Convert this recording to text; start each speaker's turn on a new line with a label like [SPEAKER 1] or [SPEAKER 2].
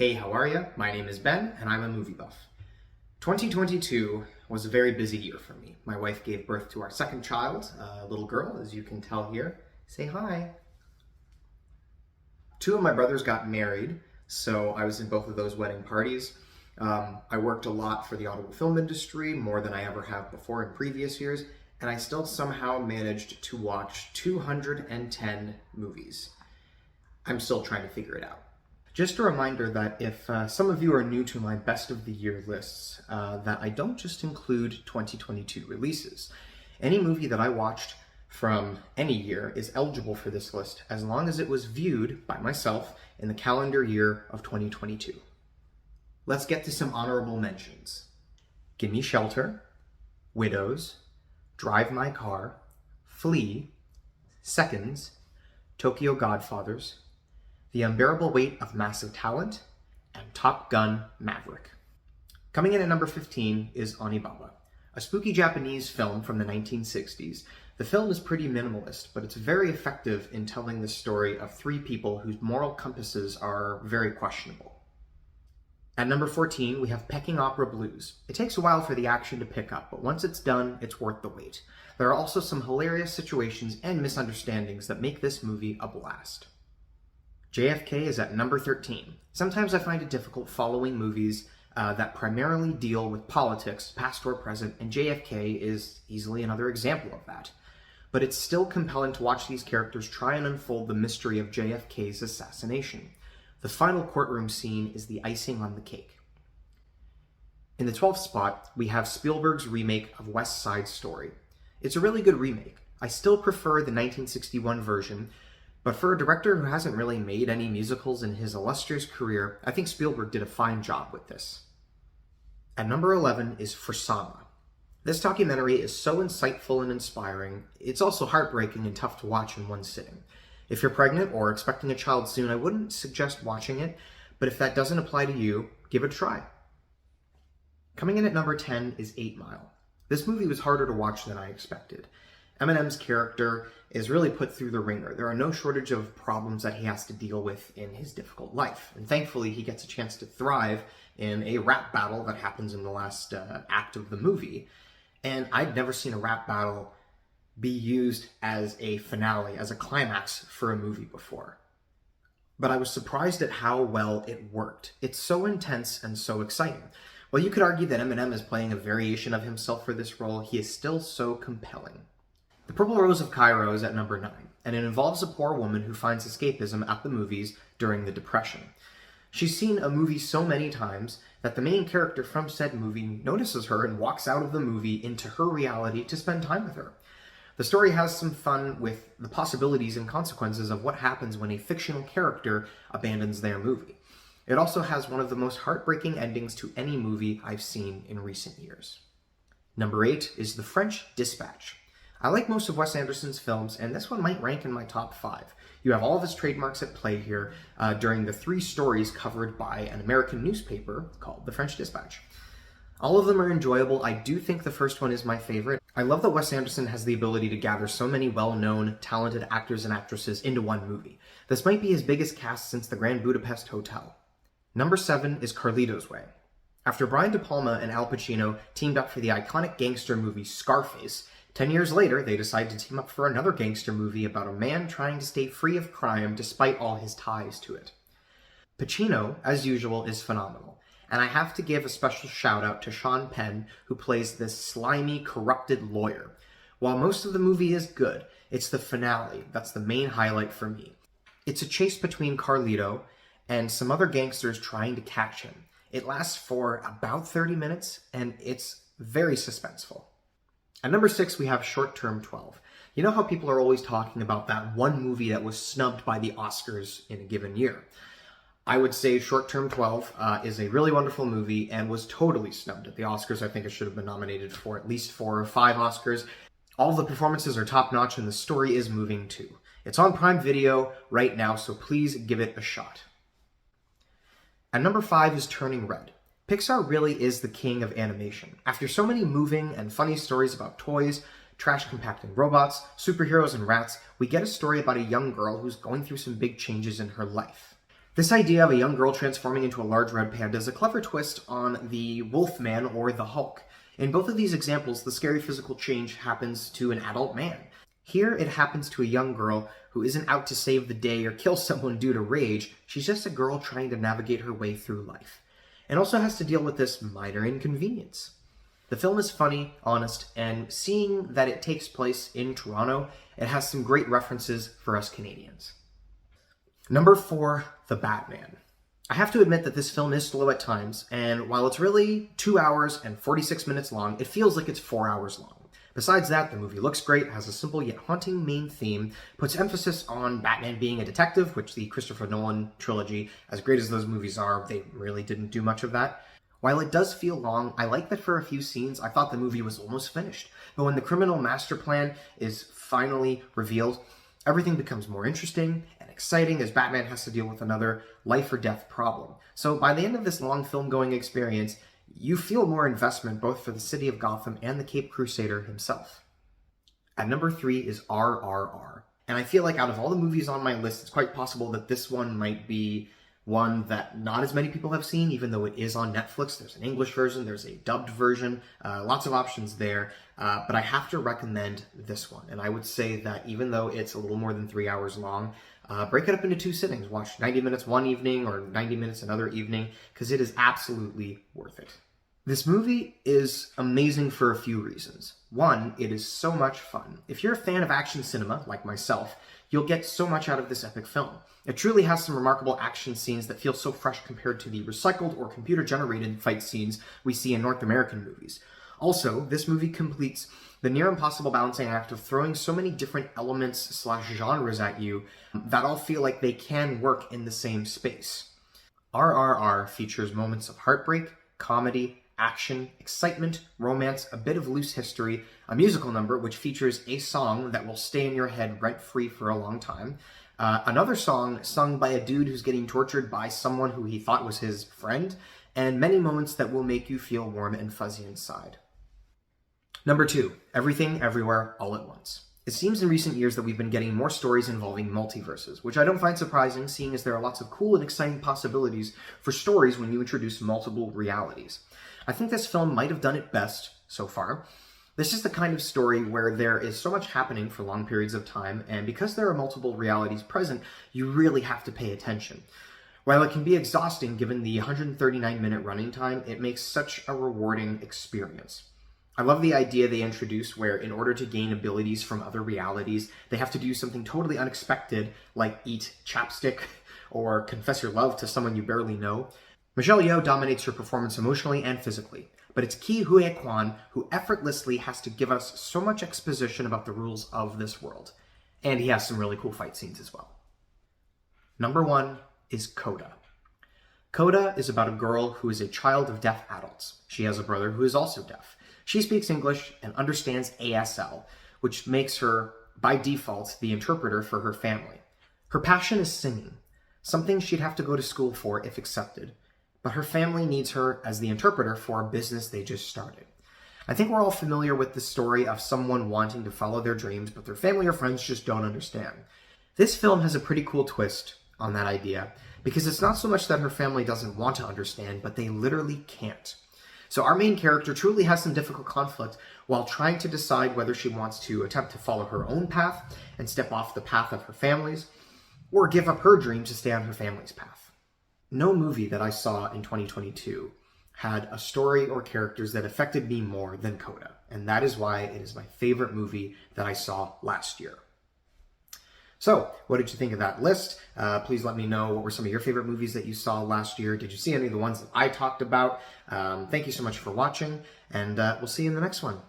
[SPEAKER 1] Hey, how are you? My name is Ben, and I'm a movie buff. 2022 was a very busy year for me. My wife gave birth to our second child, a little girl, as you can tell here. Say hi. Two of my brothers got married, so I was in both of those wedding parties. I worked a lot for the automobile film industry, more than I ever have before in previous years, and I still somehow managed to watch 210 movies. I'm still trying to figure it out. Just a reminder that if some of you are new to my best of the year lists, that I don't just include 2022 releases. Any movie that I watched from any year is eligible for this list as long as it was viewed by myself in the calendar year of 2022. Let's get to some honorable mentions. Gimme Shelter, Widows, Drive My Car, Flee, Seconds, Tokyo Godfathers, The Unbearable Weight of Massive Talent, and Top Gun: Maverick. Coming in at number 15 is Onibaba, a spooky Japanese film from the 1960s. The film is pretty minimalist, but it's very effective in telling the story of three people whose moral compasses are very questionable. At number 14, we have Peking Opera Blues. It takes a while for the action to pick up, but once it's done, it's worth the wait. There are also some hilarious situations and misunderstandings that make this movie a blast. JFK is at number 13. Sometimes I find it difficult following movies that primarily deal with politics, past or present, and JFK is easily another example of that. But it's still compelling to watch these characters try and unfold the mystery of JFK's assassination. The final courtroom scene is the icing on the cake. In the 12th spot, we have Spielberg's remake of West Side Story. It's a really good remake. I still prefer the 1961 version, but for a director who hasn't really made any musicals in his illustrious career, I think Spielberg did a fine job with this. At number 11 is Fursama. This documentary is so insightful and inspiring, it's also heartbreaking and tough to watch in one sitting. If you're pregnant or expecting a child soon, I wouldn't suggest watching it, but if that doesn't apply to you, give it a try. Coming in at number 10 is 8 Mile. This movie was harder to watch than I expected. Eminem's character is really put through the ringer. There are no shortage of problems that he has to deal with in his difficult life. And thankfully, he gets a chance to thrive in a rap battle that happens in the last act of the movie. And I'd never seen a rap battle be used as a finale, as a climax for a movie before. But I was surprised at how well it worked. It's so intense and so exciting. While you could argue that Eminem is playing a variation of himself for this role, he is still so compelling. The Purple Rose of Cairo is at number 9, and it involves a poor woman who finds escapism at the movies during the Depression. She's seen a movie so many times that the main character from said movie notices her and walks out of the movie into her reality to spend time with her. The story has some fun with the possibilities and consequences of what happens when a fictional character abandons their movie. It also has one of the most heartbreaking endings to any movie I've seen in recent years. Number 8 is The French Dispatch. I like most of Wes Anderson's films, and this one might rank in my top 5. You have all of his trademarks at play here during the 3 stories covered by an American newspaper called The French Dispatch. All of them are enjoyable. I do think the first one is my favorite. I love that Wes Anderson has the ability to gather so many well-known, talented actors and actresses into one movie. This might be his biggest cast since The Grand Budapest Hotel. Number 7 is Carlitos Way. After Brian De Palma and Al Pacino teamed up for the iconic gangster movie Scarface, 10 years later, they decide to team up for another gangster movie about a man trying to stay free of crime despite all his ties to it. Pacino, as usual, is phenomenal, and I have to give a special shout out to Sean Penn, who plays this slimy, corrupted lawyer. While most of the movie is good, it's the finale that's the main highlight for me. It's a chase between Carlito and some other gangsters trying to catch him. It lasts for about 30 minutes, and it's very suspenseful. At number 6, we have Short Term 12. You know how people are always talking about that one movie that was snubbed by the Oscars in a given year? I would say Short Term 12 is a really wonderful movie and was totally snubbed at the Oscars. I think it should have been nominated for at least 4 or 5 Oscars. All the performances are top-notch and the story is moving too. It's on Prime Video right now, so please give it a shot. At number 5 is Turning Red. Pixar really is the king of animation. After so many moving and funny stories about toys, trash compacting robots, superheroes, and rats, we get a story about a young girl who's going through some big changes in her life. This idea of a young girl transforming into a large red panda is a clever twist on the Wolfman or the Hulk. In both of these examples, the scary physical change happens to an adult man. Here, it happens to a young girl who isn't out to save the day or kill someone due to rage. She's just a girl trying to navigate her way through life. It also has to deal with this minor inconvenience. The film is funny, honest, and seeing that it takes place in Toronto, it has some great references for us Canadians. Number 4, The Batman. I have to admit that this film is slow at times, and while it's really 2 hours and 46 minutes long, it feels like it's 4 hours long. Besides that, the movie looks great, has a simple yet haunting main theme, puts emphasis on Batman being a detective, which the Christopher Nolan trilogy, as great as those movies are, they really didn't do much of that. While it does feel long, I like that for a few scenes I thought the movie was almost finished. But when the criminal master plan is finally revealed, everything becomes more interesting and exciting as Batman has to deal with another life or death problem. So by the end of this long film-going experience, you feel more investment both for the city of Gotham and the Caped Crusader himself. At number 3 is RRR. And I feel like out of all the movies on my list, it's quite possible that this one might be one that not as many people have seen, even though it is on Netflix. There's an English version, there's a dubbed version, lots of options there. But I have to recommend this one. And I would say that even though it's a little more than 3 hours long, break it up into 2 sittings. Watch 90 minutes one evening or 90 minutes another evening, because it is absolutely worth it. This movie is amazing for a few reasons. One, it is so much fun. If you're a fan of action cinema, like myself, you'll get so much out of this epic film. It truly has some remarkable action scenes that feel so fresh compared to the recycled or computer-generated fight scenes we see in North American movies. Also, this movie completes the near-impossible balancing act of throwing so many different elements/genres at you that all feel like they can work in the same space. RRR features moments of heartbreak, comedy, action, excitement, romance, a bit of loose history, a musical number which features a song that will stay in your head rent-free for a long time, another song sung by a dude who's getting tortured by someone who he thought was his friend, and many moments that will make you feel warm and fuzzy inside. Number 2, Everything, Everywhere, All at Once. It seems in recent years that we've been getting more stories involving multiverses, which I don't find surprising, seeing as there are lots of cool and exciting possibilities for stories when you introduce multiple realities. I think this film might have done it best so far. This is the kind of story where there is so much happening for long periods of time, and because there are multiple realities present, you really have to pay attention. While it can be exhausting given the 139-minute running time, it makes such a rewarding experience. I love the idea they introduce where in order to gain abilities from other realities, they have to do something totally unexpected, like eat chapstick or confess your love to someone you barely know. Michelle Yeoh dominates her performance emotionally and physically, but it's Ke Huy Quan who effortlessly has to give us so much exposition about the rules of this world. And he has some really cool fight scenes as well. Number 1 is Coda. Coda is about a girl who is a child of deaf adults. She has a brother who is also deaf. She speaks English and understands ASL, which makes her, by default, the interpreter for her family. Her passion is singing, something she'd have to go to school for if accepted. But her family needs her as the interpreter for a business they just started. I think we're all familiar with the story of someone wanting to follow their dreams, but their family or friends just don't understand. This film has a pretty cool twist on that idea, because it's not so much that her family doesn't want to understand, but they literally can't. So our main character truly has some difficult conflict while trying to decide whether she wants to attempt to follow her own path and step off the path of her family's, or give up her dream to stay on her family's path. No movie that I saw in 2022 had a story or characters that affected me more than Coda, and that is why it is my favorite movie that I saw last year. So, what did you think of that list? Please let me know what were some of your favorite movies that you saw last year. Did you see any of the ones that I talked about? Thank you so much for watching, and we'll see you in the next one.